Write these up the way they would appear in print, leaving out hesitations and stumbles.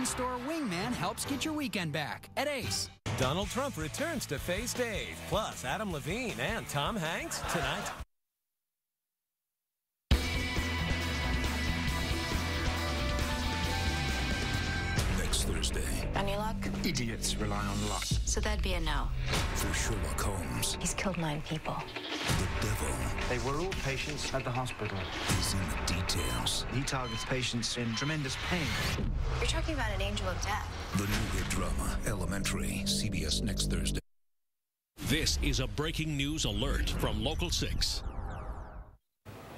in-store wingman helps get your weekend back at Ace. Donald Trump returns to face Dave, plus Adam Levine and Tom Hanks tonight. Next Thursday. Any luck? Idiots rely on luck. So that'd be a no. For Sherlock Holmes. He's killed 9 people. The devil. They were all patients at the hospital. Is in the details. He targets patients in tremendous pain. You're talking about an angel of death. The new hit drama, Elementary. CBS next Thursday. This is a breaking news alert from Local 6.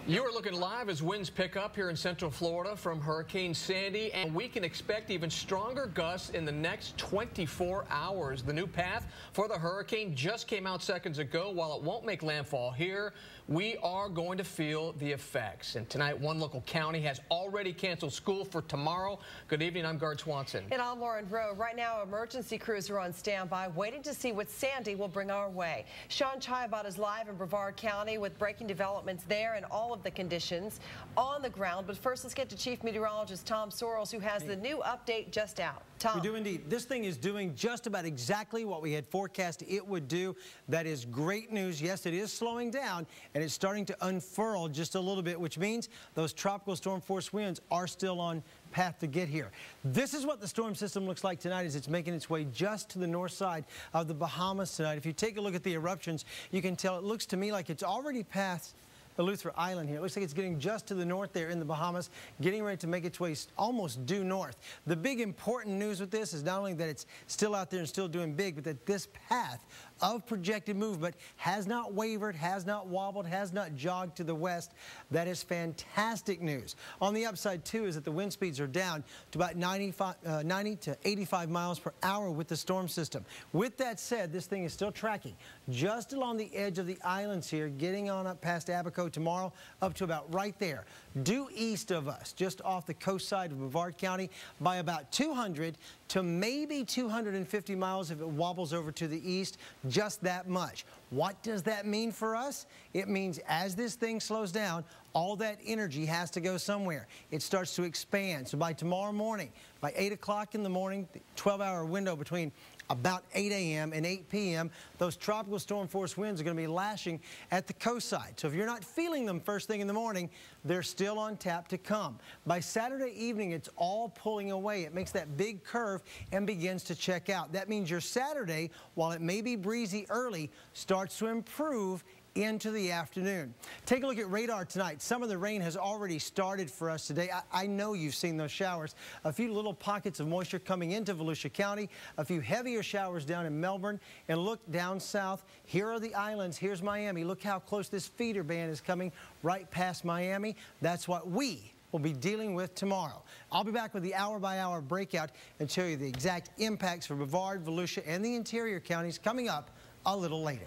You are looking live as winds pick up here in Central Florida from Hurricane Sandy, and we can expect even stronger gusts in the next 24 hours. The new path for the hurricane just came out seconds ago. While it won't make landfall here, we are going to feel the effects. And tonight, one local county has already canceled school for tomorrow. Good evening, I'm Gard Swanson. And I'm Lauren Rowe. Right now, emergency crews are on standby, waiting to see what Sandy will bring our way. Sean Chiabot is live in Brevard County with breaking developments there and all of the conditions on the ground. But first, let's get to Chief Meteorologist Tom Sorrells, who has the new update just out. Tom. We do indeed. This thing is doing just about exactly what we had forecast it would do. That is great news. Yes, it is slowing down, and it's starting to unfurl just a little bit, which means those tropical storm force winds are still on path to get here. This is what the storm system looks like tonight as it's making its way just to the north side of the Bahamas tonight. If you take a look at the eruptions, you can tell it looks to me like it's already passed Eleuthera Island here. It looks like it's getting just to the north there in the Bahamas, getting ready to make its way almost due north. The big important news with this is not only that it's still out there and still doing big, but that this path of projected movement has not wavered, has not wobbled, has not jogged to the west. That is fantastic news. On the upside, too, is that the wind speeds are down to about 90 to 85 miles per hour with the storm system. With that said, this thing is still tracking just along the edge of the islands here, getting on up past Abaco tomorrow, up to about right there, due east of us, just off the coast side of Brevard County, by about 200 to maybe 250 miles if it wobbles over to the east, just that much. What does that mean for us? It means as this thing slows down, all that energy has to go somewhere. It starts to expand. So by tomorrow morning, by 8 o'clock in the morning, the 12-hour window between about 8 a.m. and 8 p.m., those tropical storm force winds are going to be lashing at the coast side. So if you're not feeling them first thing in the morning, they're still on tap to come. By Saturday evening, it's all pulling away. It makes that big curve and begins to check out. That means your Saturday, while it may be breezy early, starts to improve into the afternoon. Take a look at radar tonight. Some of the rain has already started for us today. I know you've seen those showers. A few little pockets of moisture coming into Volusia County, a few heavier showers down in Melbourne, and look down south. Here are the islands. Here's Miami. Look how close this feeder band is coming right past Miami. That's what we will be dealing with tomorrow. I'll be back with the hour-by-hour breakout and show you the exact impacts for Brevard, Volusia, and the interior counties coming up a little later.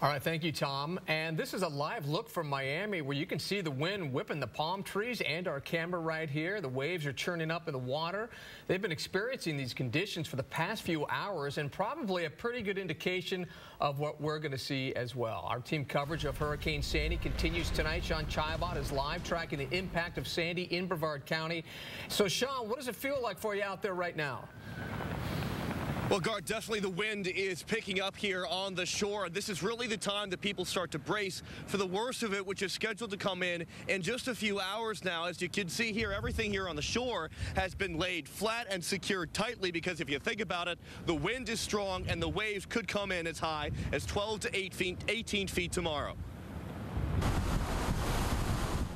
All right, thank you, Tom. And this is a live look from Miami where you can see the wind whipping the palm trees and our camera right here. The waves are churning up in the water. They've been experiencing these conditions for the past few hours and probably a pretty good indication of what we're going to see as well. Our team coverage of Hurricane Sandy continues tonight. Sean Chiabot is live tracking the impact of Sandy in Brevard County. So, Sean, what does it feel like for you out there right now? Well, Gard, definitely the wind is picking up here on the shore. This is really the time that people start to brace for the worst of it, which is scheduled to come in just a few hours now. As you can see here, everything here on the shore has been laid flat and secured tightly because if you think about it, the wind is strong and the waves could come in as high as 12 to 18 feet tomorrow.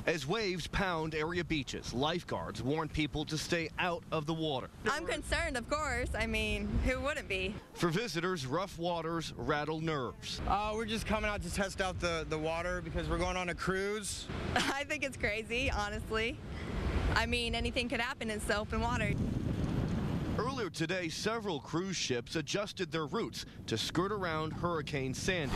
As waves pound area beaches, lifeguards warn people to stay out of the water. I'm concerned, of course. I mean, who wouldn't be? For visitors, rough waters rattle nerves. We're just coming out to test out the water because we're going on a cruise. I think it's crazy, honestly. I mean, anything could happen in open water. Earlier today, several cruise ships adjusted their routes to skirt around Hurricane Sandy.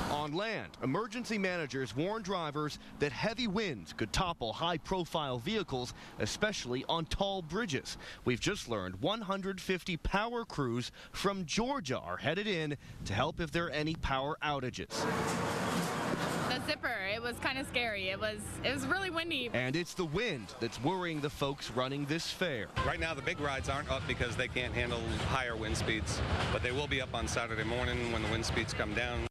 On land, emergency managers warn drivers that heavy winds could topple high-profile vehicles, especially on tall bridges. We've just learned 150 power crews from Georgia are headed in to help if there are any power outages. That's zipper. It was kind of scary. It was really windy. And it's the wind that's worrying the folks running this fair. Right now, the big rides aren't up because they can't handle higher wind speeds, but they will be up on Saturday morning when the wind speeds come down.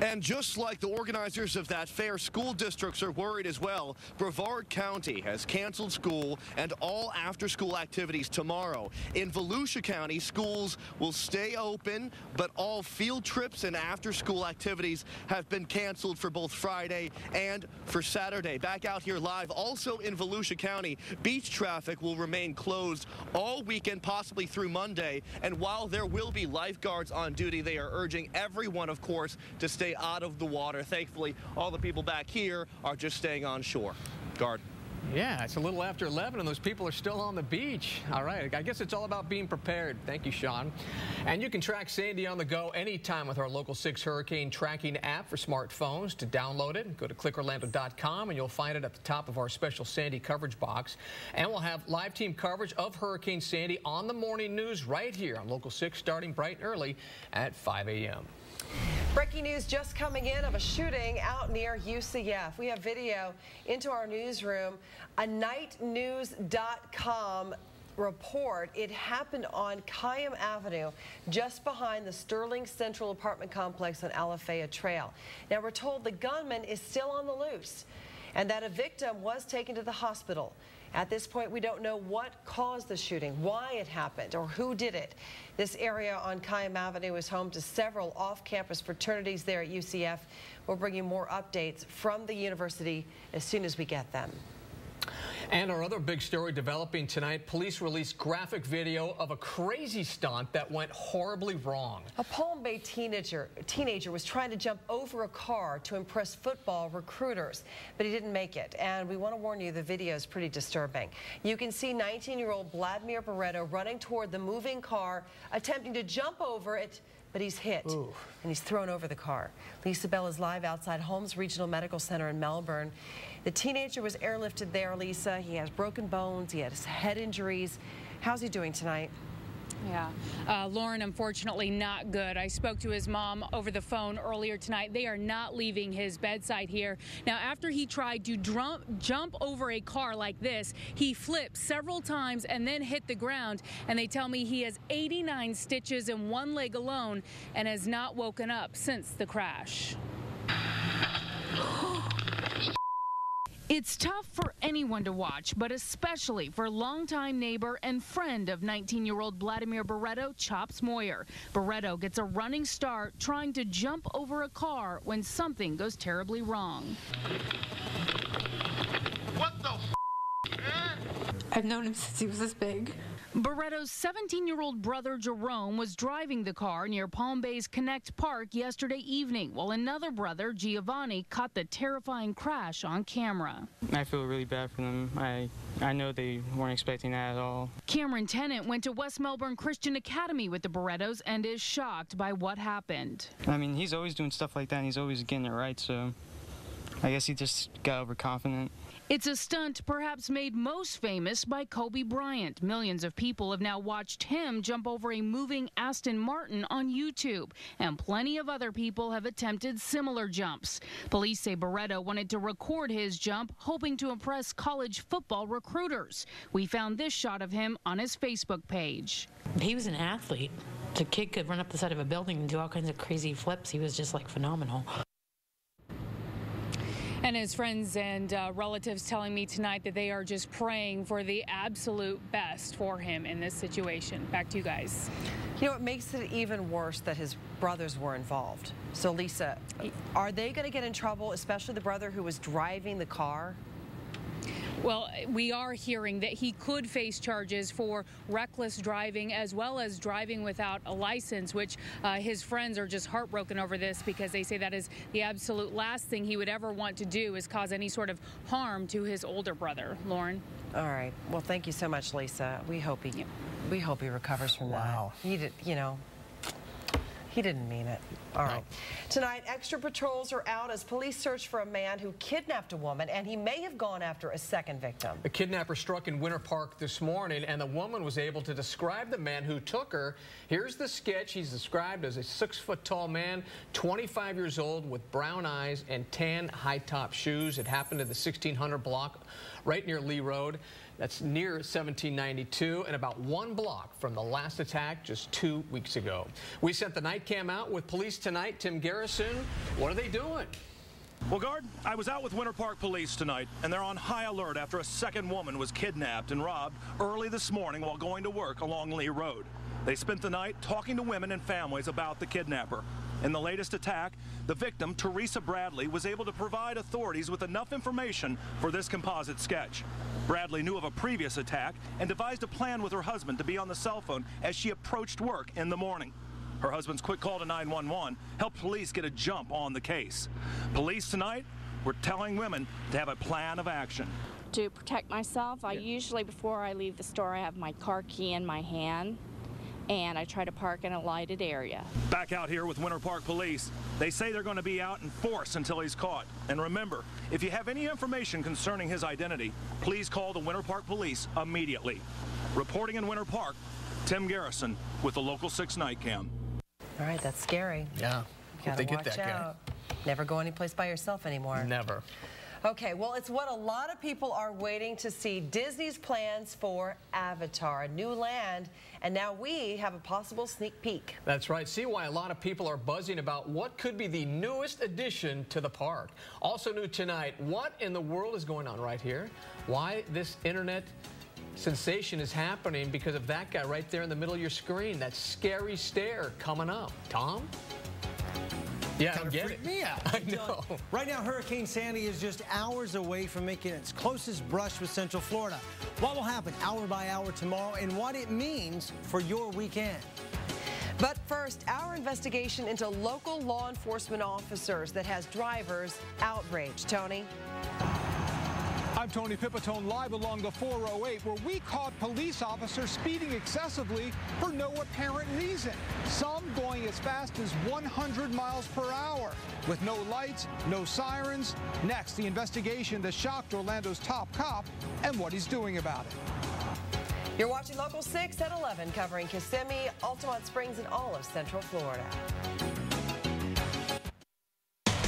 And just like the organizers of that fair, school districts are worried as well. Brevard County has canceled school and all after-school activities tomorrow. In Volusia County, schools will stay open, but all field trips and after-school activities have been canceled for both Friday and for Saturday. Back out here live, also in Volusia County, beach traffic will remain closed all weekend, possibly through Monday. And while there will be lifeguards on duty, they are urging everyone, of course, to stay out of the water. Thankfully, all the people back here are just staying on shore. Guard. Yeah, it's a little after 11 and those people are still on the beach. All right, I guess it's all about being prepared. Thank you, Sean. And you can track Sandy on the go anytime with our Local 6 Hurricane Tracking app for smartphones. To download it, go to clickorlando.com and you'll find it at the top of our special Sandy coverage box. And we'll have live team coverage of Hurricane Sandy on the morning news right here on Local 6 starting bright and early at 5 a.m. Breaking news just coming in of a shooting out near UCF. We have video into our newsroom. A nightnews.com report. It happened on Kyam Avenue, just behind the Sterling Central apartment complex on Alafaya Trail. Now, we're told the gunman is still on the loose and that a victim was taken to the hospital. At this point, we don't know what caused the shooting, why it happened, or who did it. This area on Kyam Avenue is home to several off-campus fraternities there at UCF. We'll bring you more updates from the university as soon as we get them. And our other big story developing tonight, police released graphic video of a crazy stunt that went horribly wrong. A Palm Bay teenager was trying to jump over a car to impress football recruiters, but he didn't make it. And we want to warn you, the video is pretty disturbing. You can see 19-year-old Vladimir Barreto running toward the moving car, attempting to jump over it, but he's hit. Ooh. And he's thrown over the car. Lisa Bell is live outside Holmes Regional Medical Center in Melbourne. The teenager was airlifted there, Lisa. He has broken bones. He has head injuries. How's he doing tonight? Yeah, Lauren, unfortunately not good. I spoke to his mom over the phone earlier tonight. They are not leaving his bedside here. Now, after he tried to jump over a car like this, he flipped several times and then hit the ground. And they tell me he has 89 stitches in one leg alone and has not woken up since the crash. It's tough for anyone to watch, but especially for longtime neighbor and friend of 19-year-old Vladimir Barreto, Chops Moyer. Barreto gets a running start trying to jump over a car when something goes terribly wrong. What the f***, man? I've known him since he was this big. Barreto's 17-year-old brother Jerome was driving the car near Palm Bay's Connect Park yesterday evening, while another brother, Giovanni, caught the terrifying crash on camera. I feel really bad for them. I know they weren't expecting that at all. Cameron Tennant went to West Melbourne Christian Academy with the Barretos and is shocked by what happened. I mean, he's always doing stuff like that, and he's always getting it right, so I guess he just got overconfident. It's a stunt perhaps made most famous by Kobe Bryant. Millions of people have now watched him jump over a moving Aston Martin on YouTube, and plenty of other people have attempted similar jumps. Police say Barreto wanted to record his jump, hoping to impress college football recruiters. We found this shot of him on his Facebook page. He was an athlete. The kid could run up the side of a building and do all kinds of crazy flips. He was just like phenomenal. And his friends and relatives telling me tonight that they are just praying for the absolute best for him in this situation. Back to you guys. You know, it makes it even worse that his brothers were involved. So, Lisa, are they going to get in trouble, especially the brother who was driving the car? Well, we are hearing that he could face charges for reckless driving as well as driving without a license, which his friends are just heartbroken over this because they say that is the absolute last thing he would ever want to do is cause any sort of harm to his older brother. Lauren? All right. Well, thank you so much, Lisa. We hope he recovers from that. Wow. You know, He didn't mean it. All right. Tonight, extra patrols are out as police search for a man who kidnapped a woman, and he may have gone after a second victim. The kidnapper struck in Winter Park this morning, and the woman was able to describe the man who took her. Here's the sketch. He's described as a 6-foot-tall man, 25 years old, with brown eyes and tan high-top shoes. It happened at the 1600 block right near Lee Road. That's near 1792 and about 1 block from the last attack just 2 weeks ago. We sent the night cam out with police tonight. Tim Garrison, what are they doing? Well, Guard, I was out with Winter Park Police tonight, and they're on high alert after a second woman was kidnapped and robbed early this morning while going to work along Lee Road. They spent the night talking to women and families about the kidnapper. In the latest attack, the victim, Teresa Bradley, was able to provide authorities with enough information for this composite sketch. Bradley knew of a previous attack and devised a plan with her husband to be on the cell phone as she approached work in the morning. Her husband's quick call to 911 helped police get a jump on the case. Police tonight were telling women to have a plan of action. To protect myself, I usually, before I leave the store, I have my car key in my hand, and I try to park in a lighted area. Back out here with Winter Park Police, they say they're going to be out in force until he's caught. And remember, if you have any information concerning his identity, please call the Winter Park Police immediately. Reporting in Winter Park, Tim Garrison with the Local 6 Night Cam. All right, that's scary. Yeah, gotta get watch that guy. out. Never go anyplace by yourself anymore. Never. Okay, well, it's what a lot of people are waiting to see. Disney's plans for Avatar, a new land, and now we have a possible sneak peek. That's right. See why a lot of people are buzzing about what could be the newest addition to the park. Also new tonight, what in the world is going on right here? Why this internet sensation is happening because of that guy right there in the middle of your screen, that scary stare coming up. Tom? Yeah, Kind of freaked me out. I know. Right now, Hurricane Sandy is just hours away from making its closest brush with Central Florida. What will happen hour by hour tomorrow and what it means for your weekend? But first, our investigation into local law enforcement officers that has drivers outraged. Tony? I'm Tony Pipitone, live along the 408, where we caught police officers speeding excessively for no apparent reason. Some going as fast as 100 miles per hour, with no lights, no sirens. Next, the investigation that shocked Orlando's top cop and what he's doing about it. You're watching Local 6 at 11, covering Kissimmee, Altamont Springs, and all of Central Florida.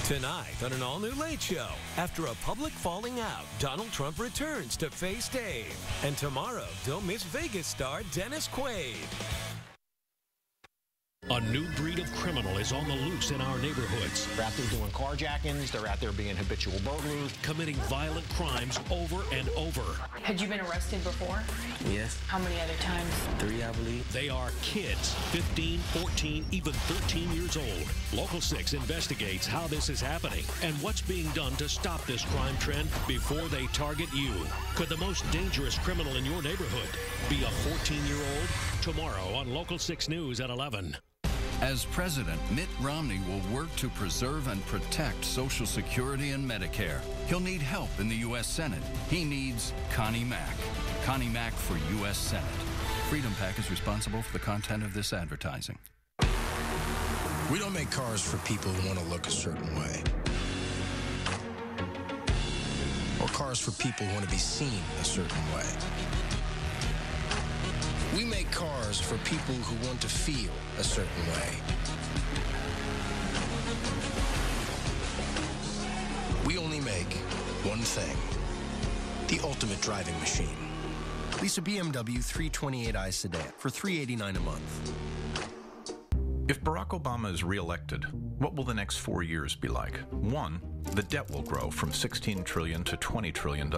Tonight on an all-new Late Show, after a public falling out, Donald Trump returns to face Dave. And tomorrow, don't miss Vegas star Dennis Quaid. A new breed of criminal is on the loose in our neighborhoods. They're out there doing carjackings. They're out there being habitual burglars. Committing violent crimes over and over. Had you been arrested before? Yes. How many other times? 3, I believe. They are kids, 15, 14, even 13 years old. Local 6 investigates how this is happening and what's being done to stop this crime trend before they target you. Could the most dangerous criminal in your neighborhood be a 14-year-old? Tomorrow on Local 6 News at 11. As president, Mitt Romney will work to preserve and protect Social Security and Medicare. He'll need help in the U.S. Senate. He needs Connie Mack. Connie Mack for U.S. Senate. Freedom Pack is responsible for the content of this advertising. We don't make cars for people who want to look a certain way. Or cars for people who want to be seen a certain way. We make cars for people who want to feel a certain way. We only make one thing, the ultimate driving machine. Lease a BMW 328i sedan for $389 a month. If Barack Obama is reelected, what will the next 4 years be like? 1, the debt will grow from $16 trillion to $20 trillion.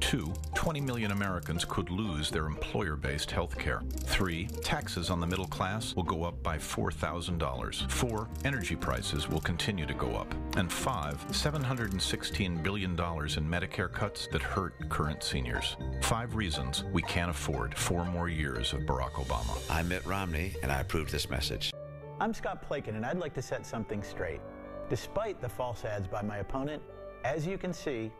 2, 20 million Americans could lose their employer-based health care. 3, taxes on the middle class will go up by $4,000. 4, energy prices will continue to go up. And 5, $716 billion in Medicare cuts that hurt current seniors. 5 reasons we can't afford 4 more years of Barack Obama. I'm Mitt Romney, and I approve this message. I'm Scott Plakin, and I'd like to set something straight. Despite the false ads by my opponent, as you can see,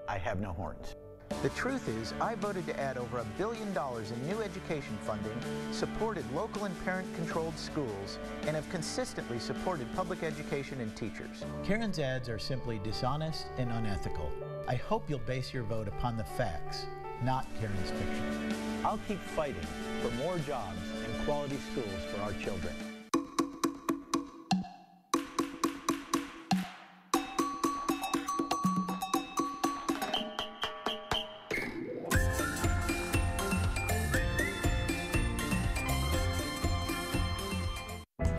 I have no horns. The truth is, I voted to add over $1 billion in new education funding, supported local and parent-controlled schools, and have consistently supported public education and teachers. Karen's ads are simply dishonest and unethical. I hope you'll base your vote upon the facts, not Karen's fiction. I'll keep fighting for more jobs and quality schools for our children.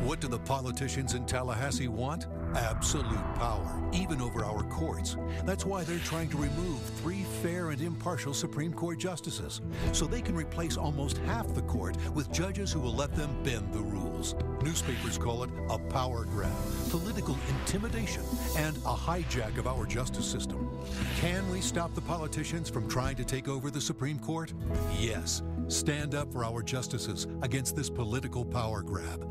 What do the politicians in Tallahassee want? Absolute power, even over our courts. That's why they're trying to remove 3 fair and impartial Supreme Court justices, so they can replace almost half the court with judges who will let them bend the rules. Newspapers call it a power grab, political intimidation, and a hijack of our justice system. Can we stop the politicians from trying to take over the Supreme Court? Yes. Stand up for our justices against this political power grab.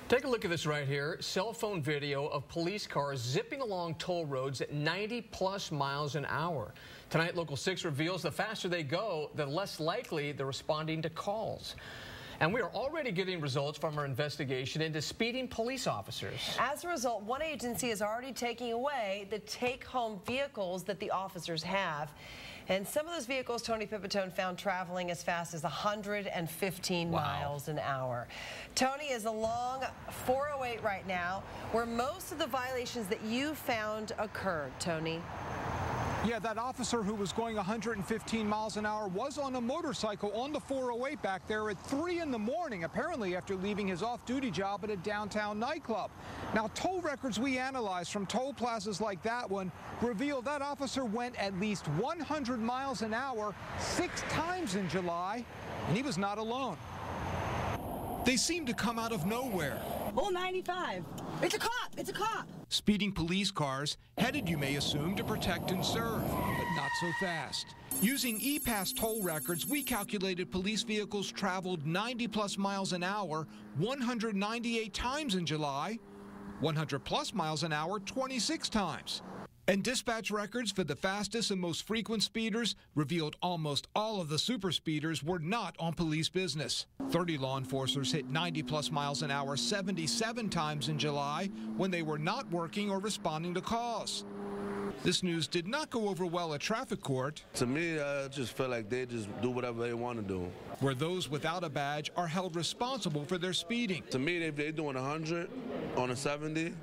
Take a look at this right here. Cell phone video of police cars zipping along toll roads at 90+ miles an hour. Tonight, Local 6 reveals the faster they go, the less likely they're responding to calls. And we are already getting results from our investigation into speeding police officers. As a result, one agency is already taking away the take-home vehicles that the officers have. And some of those vehicles Tony Pipitone found traveling as fast as 115 miles an hour. Tony is along 408 right now, where most of the violations that you found occurred, Tony. Yeah, that officer who was going 115 miles an hour was on a motorcycle on the 408 back there at 3 in the morning, apparently after leaving his off-duty job at a downtown nightclub. Now, toll records we analyzed from toll plazas like that one revealed that officer went at least 100 miles an hour 6 times in July, and he was not alone. They seem to come out of nowhere. Oh, 95. It's a cop! It's a cop! Speeding police cars, headed, you may assume, to protect and serve, but not so fast. Using E-Pass toll records, we calculated police vehicles traveled 90+ miles an hour 198 times in July, 100+ miles an hour 26 times. And dispatch records for the fastest and most frequent speeders revealed almost all of the super speeders were not on police business. 30 law enforcers hit 90+ miles an hour 77 times in July when they were not working or responding to calls. This news did not go over well at traffic court. To me, I just feel like they just do whatever they want to do. Where those without a badge are held responsible for their speeding. To me, if they're doing 100 on a 70,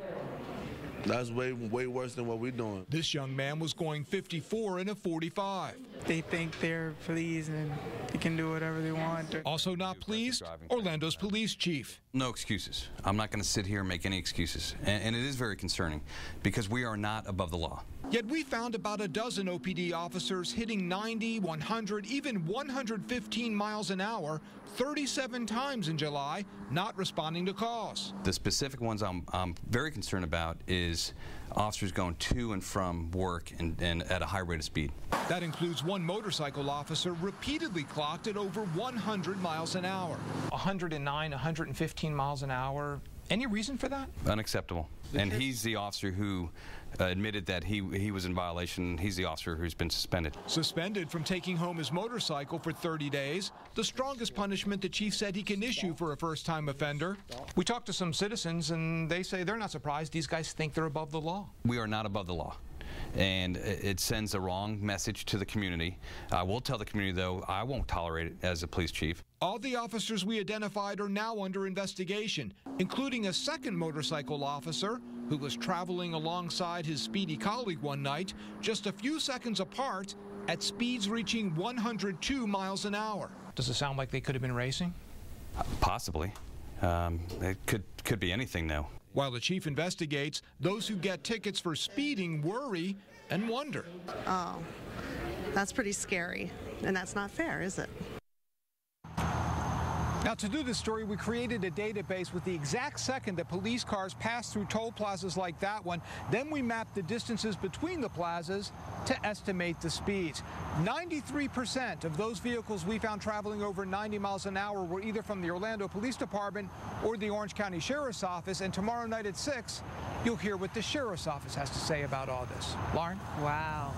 that's way worse than what we're doing. This young man was going 54 in a 45. They think they're police and they can do whatever they want. Also not pleased, Orlando's police chief. No excuses. I'm not going to sit here and make any excuses. And it is very concerning because we are not above the law. Yet we found about a dozen OPD officers hitting 90, 100, even 115 miles an hour 37 times in July, not responding to calls. The specific ones I'm very concerned about is officers going to and from work and at a high rate of speed. That includes one motorcycle officer repeatedly clocked at over 100 miles an hour. 109, 115 miles an hour. Any reason for that? Unacceptable. And he's the officer who admitted that he was in violation. He's the officer who's been suspended. Suspended from taking home his motorcycle for 30 days, the strongest punishment the chief said he can issue for a first-time offender. We talked to some citizens, and they say they're not surprised. These guys think they're above the law. We are not above the law. And it sends a wrong message to the community. I will tell the community, though, I won't tolerate it as a police chief. All the officers we identified are now under investigation, including a second motorcycle officer who was traveling alongside his speedy colleague one night, just a few seconds apart, at speeds reaching 102 miles an hour. Does it sound like they could have been racing? Possibly. It could be anything, though. While the chief investigates, those who get tickets for speeding worry and wonder. Oh, that's pretty scary, and that's not fair, is it? Now, to do this story, we created a database with the exact second that police cars pass through toll plazas like that one. Then we mapped the distances between the plazas to estimate the speeds. 93% of those vehicles we found traveling over 90 miles an hour were either from the Orlando Police Department or the Orange County Sheriff's Office. And tomorrow night at 6, You'll hear what the Sheriff's Office has to say about all this. Lauren? Wow.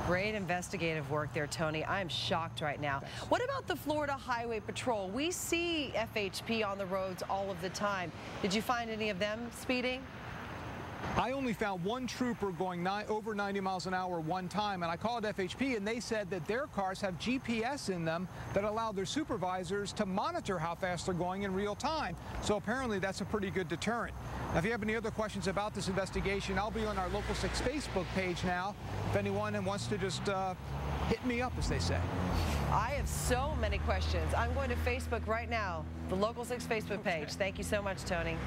Great investigative work there, Tony. I am shocked right now. What about the Florida Highway Patrol? We see FHP on the roads all of the time. Did you find any of them speeding? I only found one trooper going over 90 miles an hour one time, and I called FHP, and they said that their cars have GPS in them that allow their supervisors to monitor how fast they're going in real time. So apparently that's a pretty good deterrent. Now, if you have any other questions about this investigation, I'll be on our Local 6 Facebook page now. If anyone wants to just hit me up, as they say. I have so many questions. I'm going to Facebook right now, the Local 6 Facebook page. Thank you so much, Tony.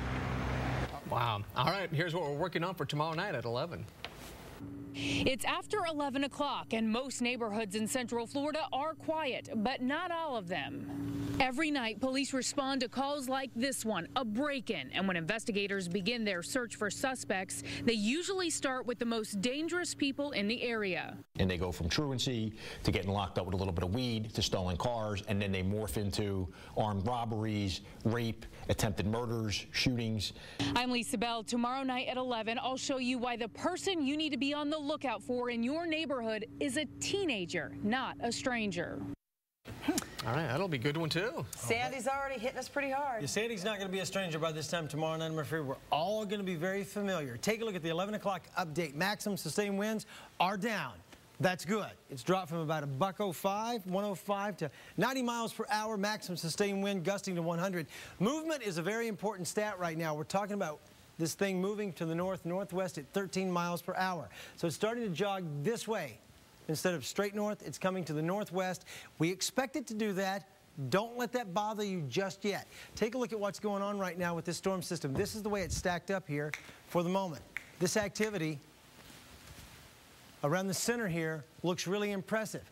Wow. All right, here's what we're working on for tomorrow night at 11. It's after 11 o'clock, and most neighborhoods in Central Florida are quiet, but not all of them. Every night, police respond to calls like this one, a break-in. And when investigators begin their search for suspects, they usually start with the most dangerous people in the area. And they go from truancy to getting locked up with a little bit of weed to stolen cars, and then they morph into armed robberies, rape, attempted murders, shootings. I'm Lisa Bell. Tomorrow night at 11, I'll show you why the person you need to be on the lookout for in your neighborhood is a teenager, not a stranger. All right, that'll be a good one, too. Sandy's already hitting us pretty hard. Yeah, Sandy's not going to be a stranger by this time tomorrow night. I'm afraid we're all going to be very familiar. Take a look at the 11 o'clock update. Maximum sustained winds are down. That's good. It's dropped from about $105, 105 to 90 miles per hour. Maximum sustained wind gusting to 100. Movement is a very important stat right now. We're talking about this thing moving to the northwest at 13 miles per hour. So it's starting to jog this way. Instead of straight north, it's coming to the northwest. We expect it to do that. Don't let that bother you just yet. Take a look at what's going on right now with this storm system. This is the way it's stacked up here for the moment. This activity around the center here looks really impressive.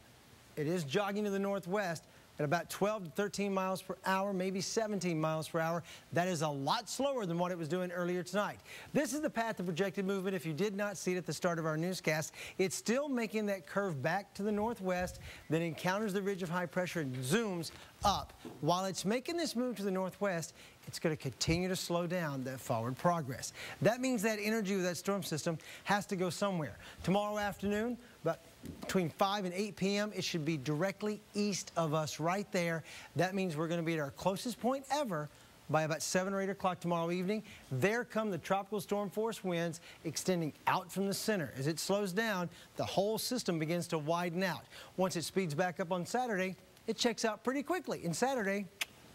It is jogging to the northwest at about 12 to 13 miles per hour, maybe 17 miles per hour. That is a lot slower than what it was doing earlier tonight. This is the path of projected movement. If you did not see it at the start of our newscast, it's still making that curve back to the northwest, then encounters the ridge of high pressure and zooms up. While it's making this move to the northwest, it's going to continue to slow down that forward progress. That means that energy of that storm system has to go somewhere. Tomorrow afternoon, but between 5 and 8 p.m., it should be directly east of us right there. That means we're going to be at our closest point ever by about 7 or 8 o'clock tomorrow evening. There come the tropical storm force winds extending out from the center. As it slows down, the whole system begins to widen out. Once it speeds back up on Saturday, it checks out pretty quickly. And Saturday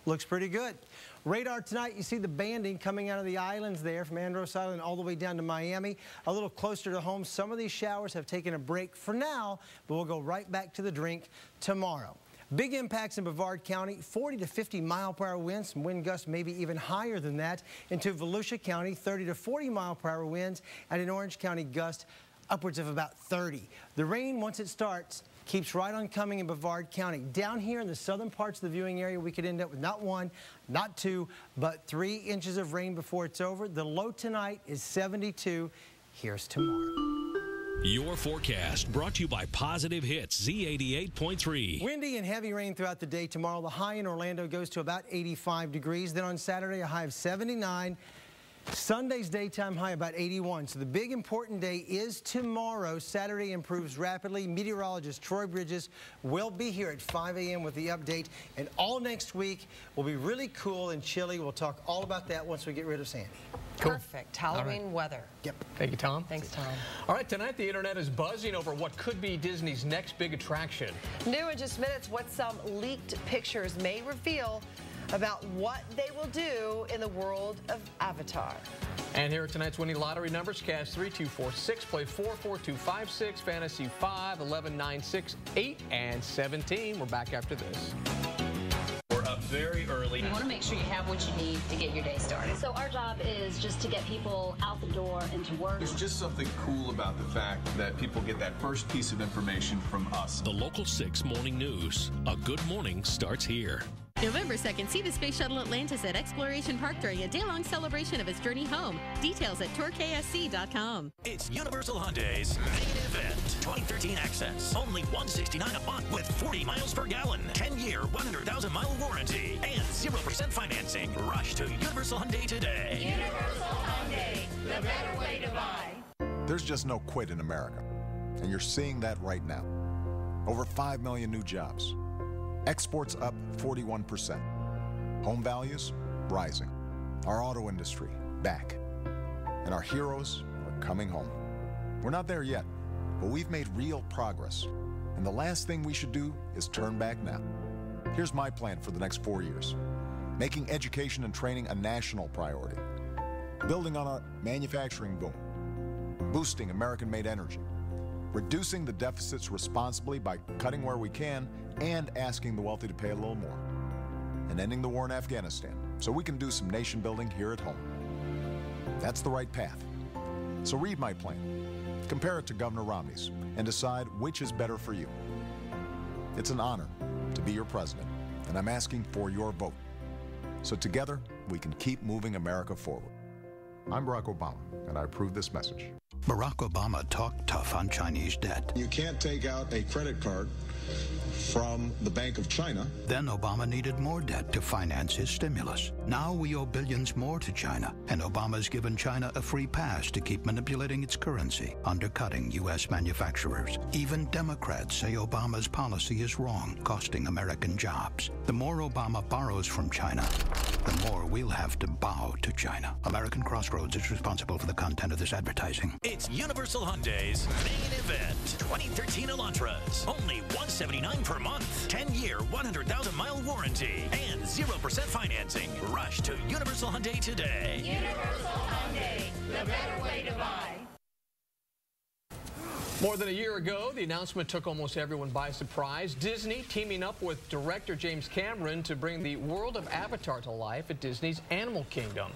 looks pretty good. Radar tonight, you see the banding coming out of the islands there from Andros Island all the way down to Miami. A little closer to home, some of these showers have taken a break for now, but we'll go right back to the drink tomorrow. Big impacts in Brevard County, 40 to 50 mile per hour winds, some wind gusts maybe even higher than that. Into Volusia County, 30 to 40 mile per hour winds, and in Orange County, gusts upwards of about 30. The rain, once it starts, keeps right on coming in Brevard County. Down here in the southern parts of the viewing area, we could end up with not 1, not 2, but 3 inches of rain before it's over. The low tonight is 72. Here's tomorrow. Your forecast brought to you by Positive Hits Z88.3. Windy and heavy rain throughout the day tomorrow. The high in Orlando goes to about 85 degrees. Then on Saturday, a high of 79. Sunday's daytime high about 81. So the big important day is tomorrow. Saturday improves rapidly. Meteorologist Troy Bridges will be here at 5 a.m. with the update. And all next week will be really cool and chilly. We'll talk all about that once we get rid of Sandy. Cool. Perfect. Halloween weather. Yep. Thank you, Tom. Thanks, Tom. All right, tonight the internet is buzzing over what could be Disney's next big attraction. New in just minutes, what some leaked pictures may reveal about what they will do in the world of Avatar. And here are tonight's winning lottery numbers. Cash 3246, play 44256, fantasy 5, 11, 9, 6, 8, and 17. We're back after this. We're up very early. You want to make sure you have what you need to get your day started. So our job is just to get people out the door and to work. There's just something cool about the fact that people get that first piece of information from us. The Local 6 Morning News. A good morning starts here. November 2nd, see the Space Shuttle Atlantis at Exploration Park during a day-long celebration of its journey home. Details at tourksc.com. It's Universal Hyundai's main event. 2013 Access. Only $169 a month with 40 miles per gallon. 10-year, 100,000-mile warranty. And 0% financing. Rush to Universal Hyundai today. Universal Hyundai. the better way to buy. There's just no quit in America, and you're seeing that right now. Over 5 million new jobs. Exports up 41%. Home values rising. Our auto industry back. And our heroes are coming home. We're not there yet, but we've made real progress. And the last thing we should do is turn back now. Here's my plan for the next 4 years. Making education and training a national priority. Building on our manufacturing boom. Boosting American-made energy. Reducing the deficits responsibly by cutting where we can and asking the wealthy to pay a little more. And ending the war in Afghanistan so we can do some nation building here at home. That's the right path. So read my plan, compare it to Governor Romney's, and decide which is better for you. It's an honor to be your president, and I'm asking for your vote. So together, we can keep moving America forward. I'm Barack Obama, and I approve this message. Barack Obama talked tough on Chinese debt. You can't take out a credit card from the Bank of China. Then Obama needed more debt to finance his stimulus. Now we owe billions more to China, and Obama's given China a free pass to keep manipulating its currency, undercutting U.S. manufacturers. Even Democrats say Obama's policy is wrong, costing American jobs. The more Obama borrows from China, the more we'll have to bow to China. American Crossroads is responsible for the content of this advertising. It's Universal Hyundai's main event. 2013 Elantras. Only $179 per month. 10-year, 100,000-mile warranty. And 0% financing. Rush to Universal Hyundai today. Universal Hyundai, the better way to buy. More than a year ago, the announcement took almost everyone by surprise. Disney teaming up with director James Cameron to bring the world of Avatar to life at Disney's Animal Kingdom.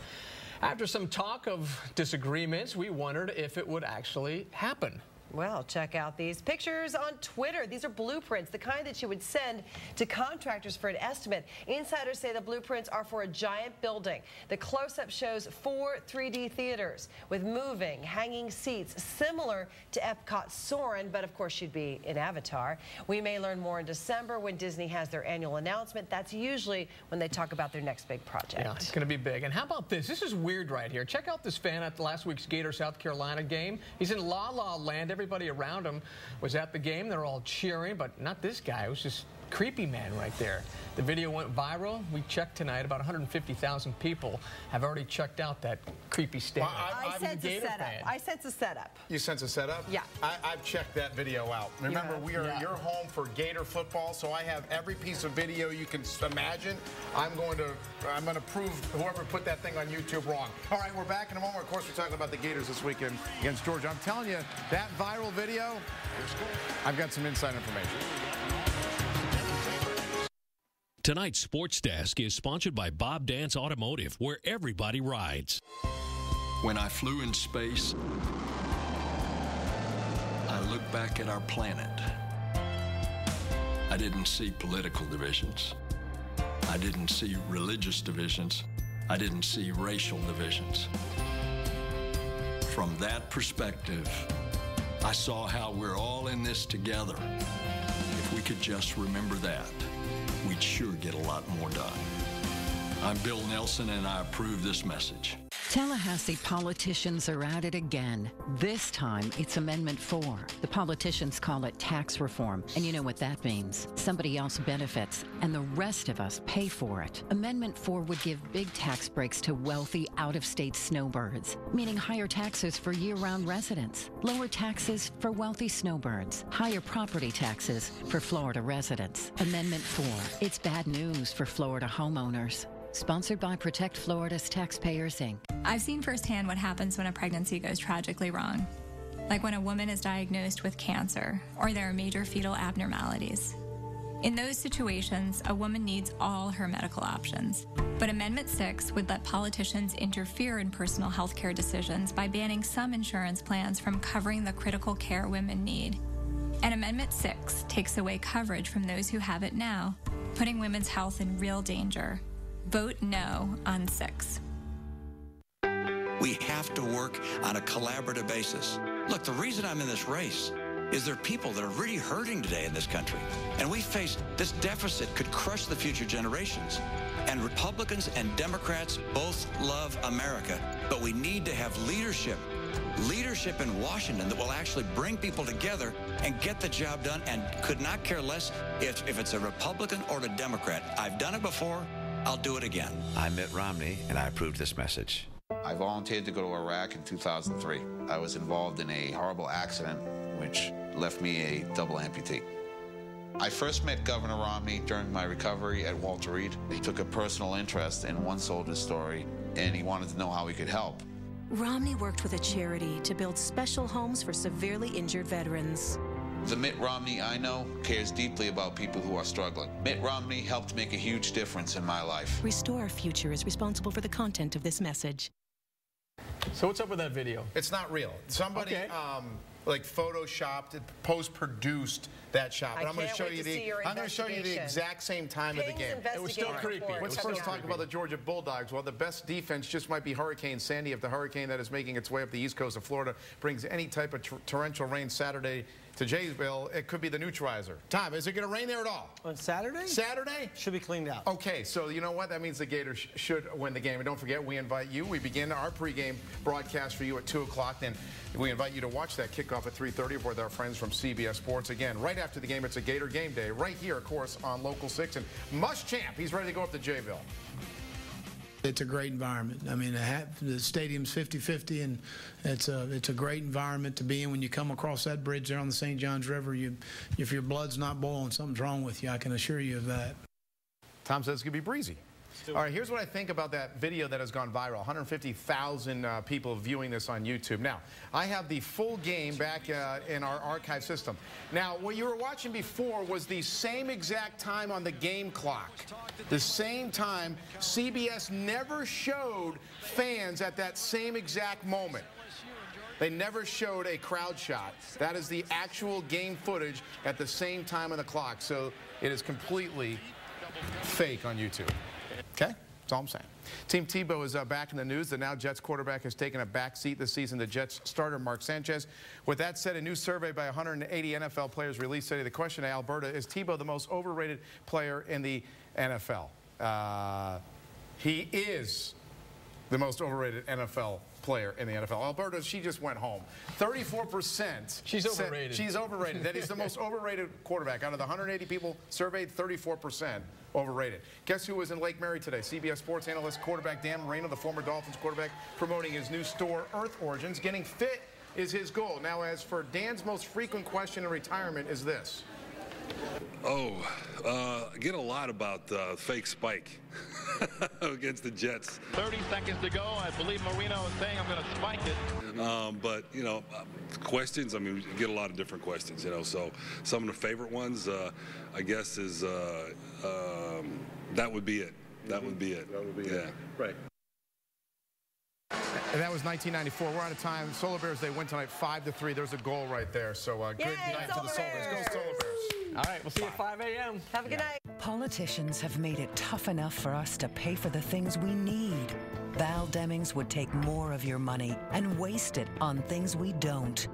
After some talk of disagreements, we wondered if it would actually happen. Well, check out these pictures on Twitter. These are blueprints, the kind that you would send to contractors for an estimate. Insiders say the blueprints are for a giant building. The close-up shows 4 3D theaters with moving, hanging seats, similar to Epcot's Soarin', but of course she'd be in Avatar. We may learn more in December when Disney has their annual announcement. That's usually when they talk about their next big project. Yeah, it's going to be big. And how about this? This is weird right here. Check out this fan at last week's Gator South Carolina game. He's in La La Land. Everybody around him was at the game. They're all cheering, but not this guy. It was just creepy man right there. The video went viral. We checked tonight. About 150,000 people have already checked out that creepy stand. Well, I sense a setup. I sense a setup. You sense a setup? Yeah. I've checked that video out. Remember, you're home for Gator football, so I have every piece of video you can imagine. I'm going to prove whoever put that thing on YouTube wrong. All right, we're back in a moment. Of course, we're talking about the Gators this weekend against Georgia. I'm telling you, that viral video, I've got some inside information. Tonight's Sports Desk is sponsored by Bob Dance Automotive, where everybody rides. When I flew in space, I looked back at our planet. I didn't see political divisions. I didn't see religious divisions. I didn't see racial divisions. From that perspective, I saw how we're all in this together. If we could just remember that, we'd sure get a lot more done. I'm Bill Nelson, and I approve this message. Tallahassee politicians are at it again. This time, it's Amendment 4. The politicians call it tax reform, and you know what that means. Somebody else benefits, and the rest of us pay for it. Amendment 4 would give big tax breaks to wealthy, out-of-state snowbirds, meaning higher taxes for year-round residents, lower taxes for wealthy snowbirds, higher property taxes for Florida residents. Amendment 4. It's bad news for Florida homeowners. Sponsored by Protect Florida's Taxpayers, Inc. I've seen firsthand what happens when a pregnancy goes tragically wrong. Like when a woman is diagnosed with cancer or there are major fetal abnormalities. In those situations, a woman needs all her medical options. But Amendment 6 would let politicians interfere in personal health care decisions by banning some insurance plans from covering the critical care women need. And Amendment 6 takes away coverage from those who have it now, putting women's health in real danger. Vote no on 6. We have to work on a collaborative basis. Look, the reason I'm in this race is there are people that are really hurting today in this country. And we face this deficit could crush the future generations. And Republicans and Democrats both love America, but we need to have leadership in Washington that will actually bring people together and get the job done, and could not care less if it's a Republican or a Democrat. I've done it before. I'll do it again. I'm Mitt Romney, and I approve this message. I volunteered to go to Iraq in 2003. I was involved in a horrible accident which left me a double amputee. I first met Governor Romney during my recovery at Walter Reed. He took a personal interest in one soldier's story, and he wanted to know how he could help. Romney worked with a charity to build special homes for severely injured veterans. The Mitt Romney I know cares deeply about people who are struggling. Mitt Romney helped make a huge difference in my life. Restore Our Future is responsible for the content of this message. So what's up with that video? It's not real. Somebody like photoshopped, post-produced that shot. But I'm going to show you the exact same time of the game. It was still creepy. Let's first talk about the Georgia Bulldogs. Well, the best defense just might be Hurricane Sandy. If the hurricane that is making its way up the east coast of Florida brings any type of torrential rain Saturday to Jaysville, it could be the neutralizer. Tom, is it going to rain there at all? On Saturday? Saturday? Should be cleaned out. Okay, so you know what? That means the Gators should win the game. And don't forget, we invite you. We begin our pregame broadcast for you at 2 o'clock. Then we invite you to watch that kickoff at 3:30 with our friends from CBS Sports. Again, right after the game, it's a Gator Game Day right here, of course, on Local 6. And Muschamp, he's ready to go up to Jayville. It's a great environment. I mean, the stadium's 50-50, and it's a great environment to be in. When you come across that bridge there on the St. Johns River, if your blood's not boiling, something's wrong with you. I can assure you of that. Tom says it's going to be breezy. All right, here's what I think about that video that has gone viral. 150,000 people viewing this on YouTube. Now, I have the full game back in our archive system. Now, what you were watching before was the same exact time on the game clock. The same time. CBS never showed fans at that same exact moment. They never showed a crowd shot. That is the actual game footage at the same time on the clock. So it is completely fake on YouTube. Okay? That's all I'm saying. Team Tebow is back in the news. The now Jets quarterback has taken a back seat this season to Jets starter Mark Sanchez. With that said, a new survey by 180 NFL players released today. The question to Alberta, is Tebow the most overrated player in the NFL? He is the most overrated NFL player in the NFL. Alberta, she just went home. 34%. She's overrated. She's overrated. That is the most overrated quarterback. Out of the 180 people surveyed, 34% overrated. Guess who was in Lake Mary today? CBS Sports analyst quarterback Dan Marino, the former Dolphins quarterback, promoting his new store, Earth Origins. Getting fit is his goal. Now, as for Dan's most frequent question in retirement is this. I get a lot about the fake spike against the Jets. 30 seconds to go. I believe Marino is saying I'm going to spike it. But, you know, questions, I mean, we get a lot of different questions, you know. So some of the favorite ones, I guess, is that would be it. That would be it. That would be it. Right. And that was 1994. We're out of time. Solar Bears, they win tonight 5-3. There's a goal right there. So good night to the Solar Bears. Go Solar Bears. All right, we'll see you at 5 a.m. Have a good night. Politicians have made it tough enough for us to pay for the things we need. Val Demings would take more of your money and waste it on things we don't.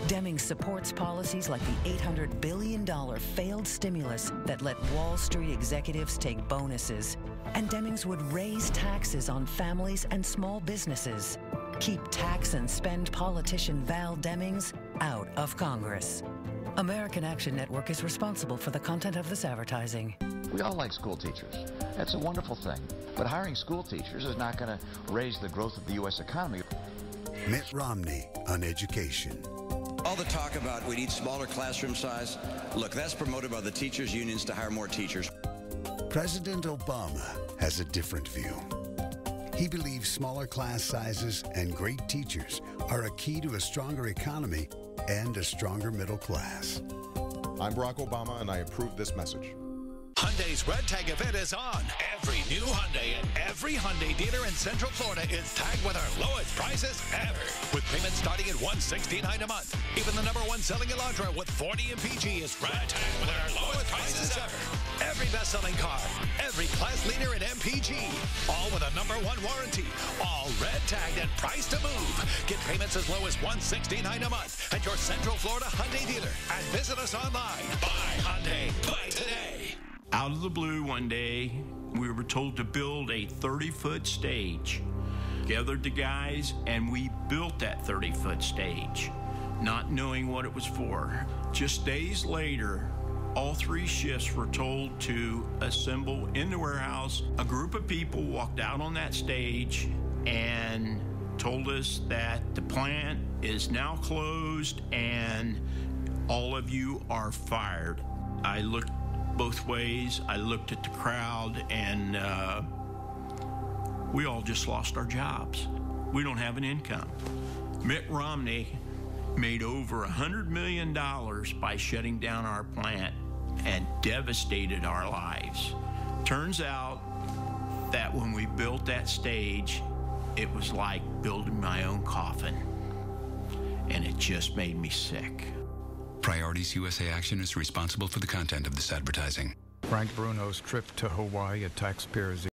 Demings supports policies like the $800 billion failed stimulus that let Wall Street executives take bonuses. And Demings would raise taxes on families and small businesses. Keep tax and spend politician Val Demings out of Congress. American Action Network is responsible for the content of this advertising. We all like school teachers. That's a wonderful thing. But hiring school teachers is not going to raise the growth of the U.S. economy. Mitt Romney on education. All the talk about we need smaller classroom size, look, that's promoted by the teachers' unions to hire more teachers. President Obama has a different view. He believes smaller class sizes and great teachers are a key to a stronger economy and a stronger middle class. I'm Barack Obama, and I approve this message. Hyundai's Red Tag event is on. Every new Hyundai and every Hyundai dealer in Central Florida is tagged with our lowest prices ever. With payments starting at $169 a month. Even the #1 selling Elantra with 40 MPG is Red Tag with our lowest prices ever. Every best-selling car, every class leader in MPG, all with a #1 warranty, all red tagged and priced to move. Get payments as low as $169 a month at your Central Florida Hyundai dealer and visit us online. Buy Hyundai. Buy today. Out of the blue one day, we were told to build a 30-foot stage. Gathered the guys, and we built that 30-foot stage, not knowing what it was for. Just days later, all 3 shifts were told to assemble in the warehouse. A group of people walked out on that stage and told us that the plant is now closed and all of you are fired. I looked both ways. I looked at the crowd, and we all just lost our jobs. We don't have an income. Mitt Romney made over $100 million by shutting down our plant and devastated our lives. Turns out that when we built that stage, it was like building my own coffin, and it just made me sick. Priorities USA Action is responsible for the content of this advertising. Frank Bruno's trip to Hawaii, a taxpayer's